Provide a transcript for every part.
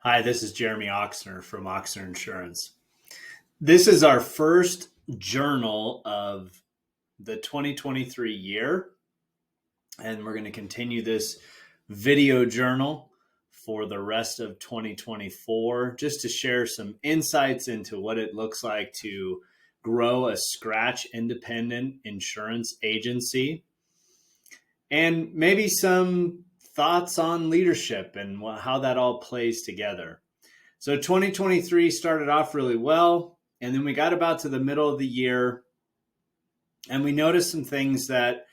Hi, this is Jeremy Ochsner from Ochsner Insurance. This is our first journal of the 2023 year, and we're going to continue this video journal for the rest of 2024 just to share some insights into what it looks like to grow a scratch independent insurance agency and maybe some thoughts on leadership and how that all plays together. So 2023 started off really well, and then we got about to the middle of the year and we noticed some things that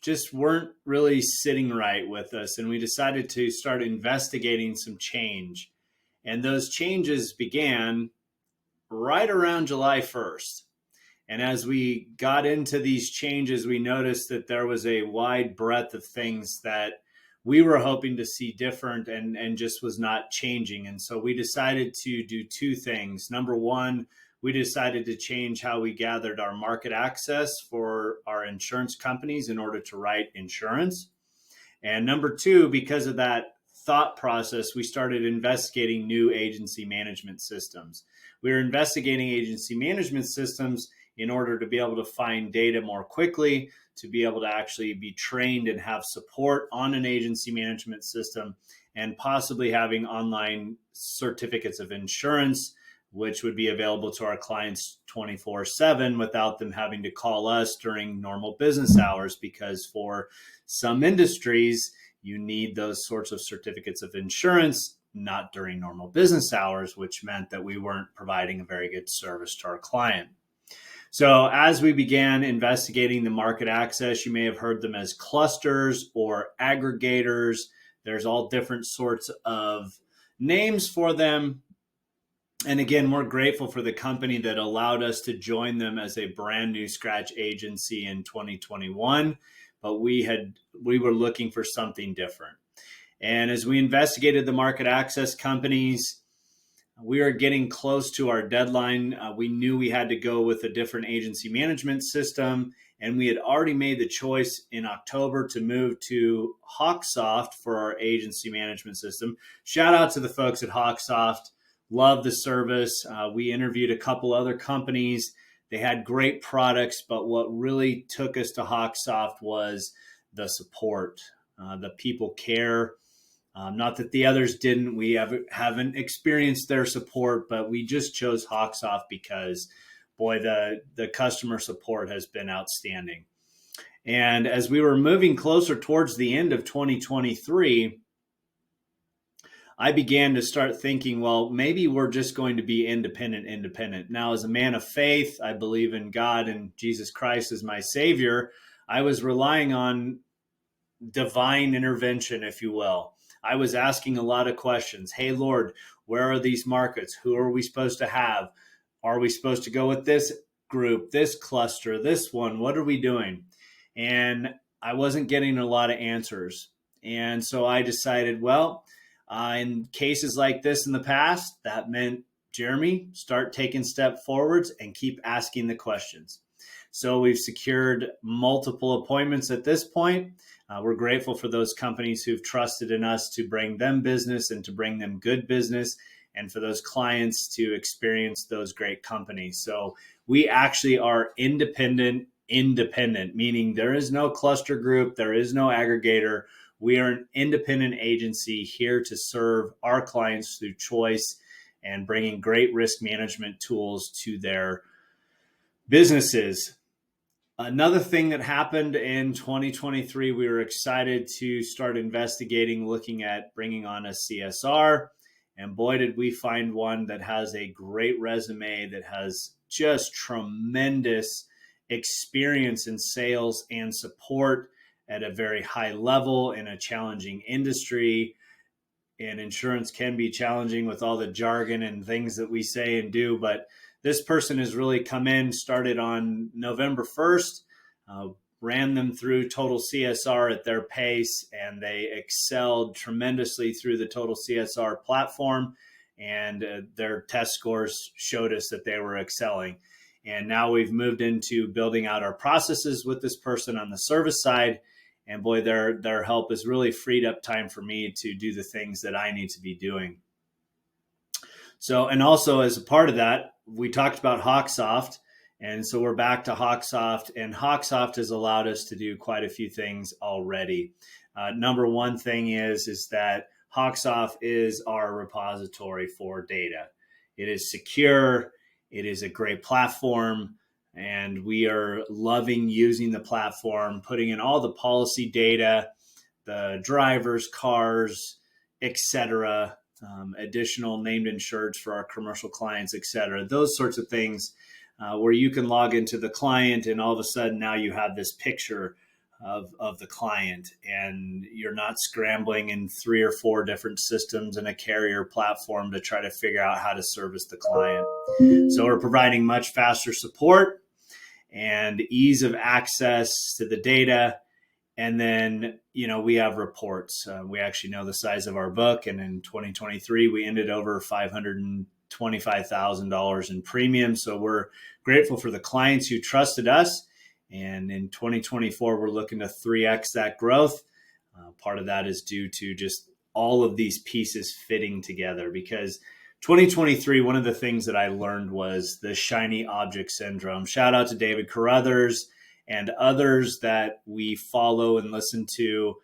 just weren't really sitting right with us, and we decided to start investigating some change. And those changes began right around July 1st. And as we got into these changes, we noticed that there was a wide breadth of things that we were hoping to see different and just was not changing. And so we decided to do two things. Number one, we decided to change how we gathered our market access for our insurance companies in order to write insurance. And number two, because of that thought process, we started investigating new agency management systems. We were investigating agency management systems in order to be able to find data more quickly, to be able to actually be trained and have support on an agency management system, and possibly having online certificates of insurance, which would be available to our clients 24/7 without them having to call us during normal business hours, because for some industries, you need those sorts of certificates of insurance, not during normal business hours, which meant that we weren't providing a very good service to our client. So as we began investigating the market access, you may have heard them as clusters or aggregators. There's all different sorts of names for them. And again, we're grateful for the company that allowed us to join them as a brand new scratch agency in 2021. But we were looking for something different. And as we investigated the market access companies, we are getting close to our deadline. We knew we had to go with a different agency management system, and we had already made the choice in October to move to Hawksoft for our agency management system. Shout out to the folks at Hawksoft. Love the service. We interviewed a couple other companies. They had great products, but what really took us to Hawksoft was the support. The people care. Not that the others didn't. We haven't experienced their support, but we just chose Hawksoft because, boy, the customer support has been outstanding. And as we were moving closer towards the end of 2023, I began to start thinking, well, maybe we're just going to be independent. Now, as a man of faith, I believe in God and Jesus Christ as my Savior. I was relying on divine intervention, if you will. I was asking a lot of questions. Hey, Lord, where are these markets? Who are we supposed to have? Are we supposed to go with this group, this cluster, this one? What are we doing? And I wasn't getting a lot of answers. And so I decided, well, in cases like this in the past, that meant, Jeremy, start taking step forwards and keep asking the questions. So we've secured multiple appointments at this point. We're grateful for those companies who've trusted in us to bring them business and to bring them good business, and for those clients to experience those great companies. So we actually are independent, meaning there is no cluster group, there is no aggregator. We are an independent agency here to serve our clients through choice and bringing great risk management tools to their businesses. Another thing that happened in 2023, we were excited to start investigating, looking at bringing on a CSR. And boy, did we find one that has a great resume, that has just tremendous experience in sales and support at a very high level in a challenging industry. And insurance can be challenging with all the jargon and things that we say and do, but this person has really come in, started on November 1st, ran them through total CSR at their pace, and they excelled tremendously through the total CSR platform. And their test scores showed us that they were excelling. And now we've moved into building out our processes with this person on the service side. And boy, their help has really freed up time for me to do the things that I need to be doing. So, and also as a part of that, we talked about Hawksoft. And so we're back to Hawksoft, and Hawksoft has allowed us to do quite a few things already. Number one thing is that Hawksoft is our repository for data. It is secure. It is a great platform, and we are loving using the platform, putting in all the policy data, the drivers, cars, etc., additional named insureds for our commercial clients, etc. Those sorts of things where you can log into the client, and all of a sudden now you have this picture of the client, and you're not scrambling in 3 or 4 different systems and a carrier platform to try to figure out how to service the client. So we're providing much faster support and ease of access to the data. And then, we have reports. We actually know the size of our book. And in 2023, we ended over $525,000 in premium. So we're grateful for the clients who trusted us. And in 2024, we're looking to 3X that growth. Part of that is due to just all of these pieces fitting together, because 2023, one of the things that I learned was the shiny object syndrome. Shout out to David Carruthers and others that we follow and listen to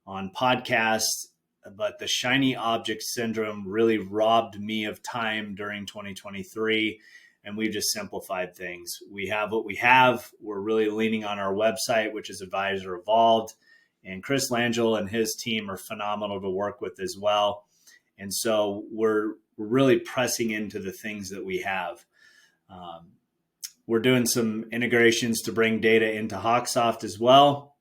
on podcasts. But the shiny object syndrome really robbed me of time during 2023. And we've just simplified things. We have what we have. We're really leaning on our website, which is Advisor Evolved. And Chris Langell and his team are phenomenal to work with as well. And so we're really pressing into the things that we have. We're doing some integrations to bring data into Hawksoft as well.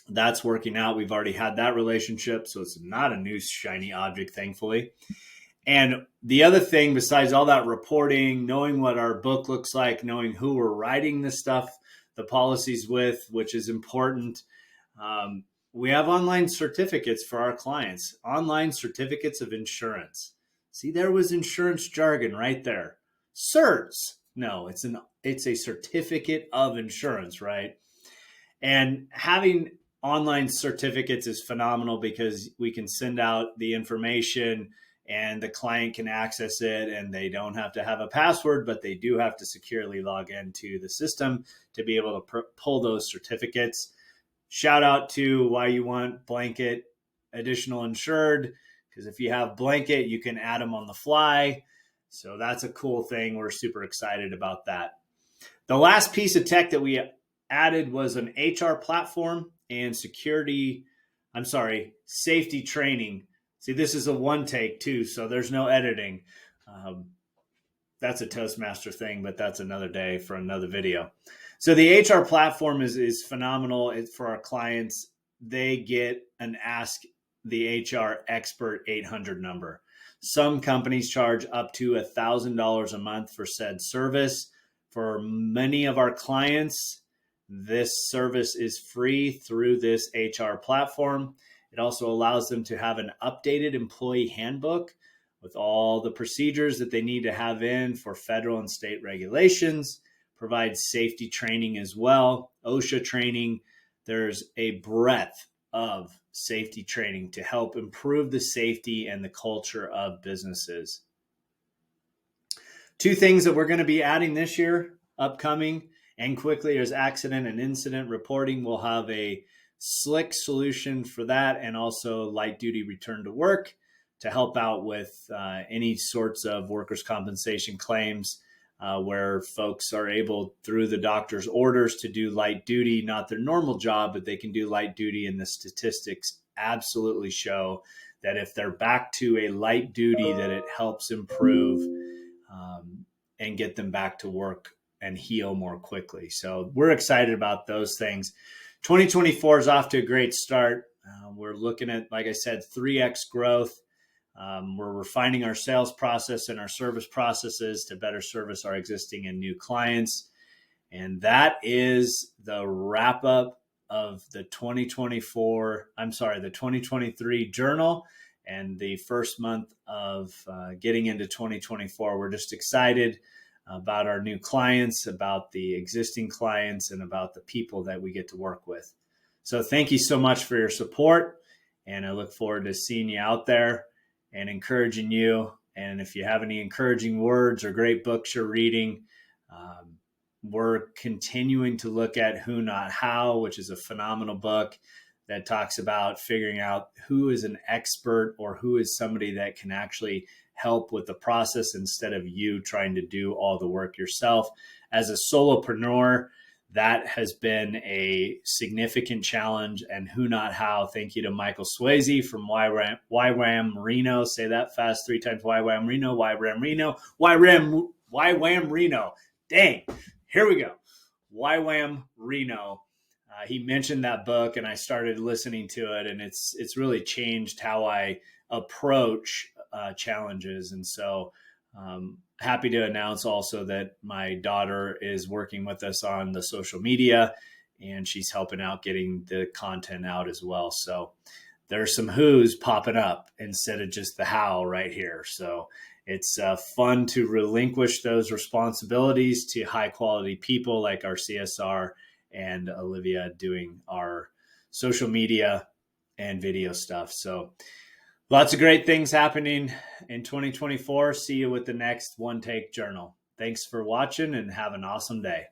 That's working out. We've already had that relationship, so it's not a new shiny object, thankfully. And the other thing, besides all that reporting, knowing what our book looks like, knowing who we're writing the stuff, the policies with, which is important, we have online certificates for our clients, online certificates of insurance. See, there was insurance jargon right there. CERTs. No, it's a certificate of insurance, right? And having online certificates is phenomenal because we can send out the information and the client can access it, and they don't have to have a password, but they do have to securely log into the system to be able to pull those certificates. Shout out to why you want blanket additional insured, because if you have blanket, you can add them on the fly. So that's a cool thing. We're super excited about that. The last piece of tech that we added was an HR platform and safety training. See, this is a one take too, so there's no editing. That's a Toastmaster thing, but that's another day for another video. So the HR platform is phenomenal for our clients. They get an Ask the HR Expert 800 number. Some companies charge up to $1,000 a month for said service. For many of our clients, this service is free through this HR platform. It also allows them to have an updated employee handbook with all the procedures that they need to have in for federal and state regulations, provides safety training as well, OSHA training. There's a breadth of safety training to help improve the safety and the culture of businesses. 2 things that we're going to be adding this year, upcoming and quickly, is accident and incident reporting. We'll have a slick solution for that, and also light duty return to work to help out with any sorts of workers' compensation claims where folks are able, through the doctor's orders, to do light duty, not their normal job, but they can do light duty. And the statistics absolutely show that if they're back to a light duty, that it helps improve and get them back to work and heal more quickly. So we're excited about those things. 2024 is off to a great start. We're looking at, like I said, 3X growth. We're refining our sales process and our service processes to better service our existing and new clients. And that is the wrap up of the 2023 journal and the first month of getting into 2024. We're just excited about our new clients, about the existing clients, and about the people that we get to work with. So thank you so much for your support, and I look forward to seeing you out there and encouraging you and And if you have any encouraging words or great books you're reading, we're continuing to look at Who Not How, which is a phenomenal book that talks about figuring out who is an expert or who is somebody that can actually help with the process instead of you trying to do all the work yourself. As a solopreneur, that has been a significant challenge. And Who Not How, thank you to Michael Swayze from YWAM Reno. Say that fast 3 times. YWAM Reno, YWAM Reno, YWAM Reno. Dang, here we go. YWAM Reno. He mentioned that book and I started listening to it, and it's really changed how I approach challenges. And so happy to announce also that my daughter is working with us on the social media, and she's helping out getting the content out as well. So there's some who's popping up instead of just the how right here. So it's fun to relinquish those responsibilities to high quality people like our CSR and Olivia doing our social media and video stuff. So lots of great things happening in 2024. See you with the next One Take Journal. Thanks for watching and have an awesome day.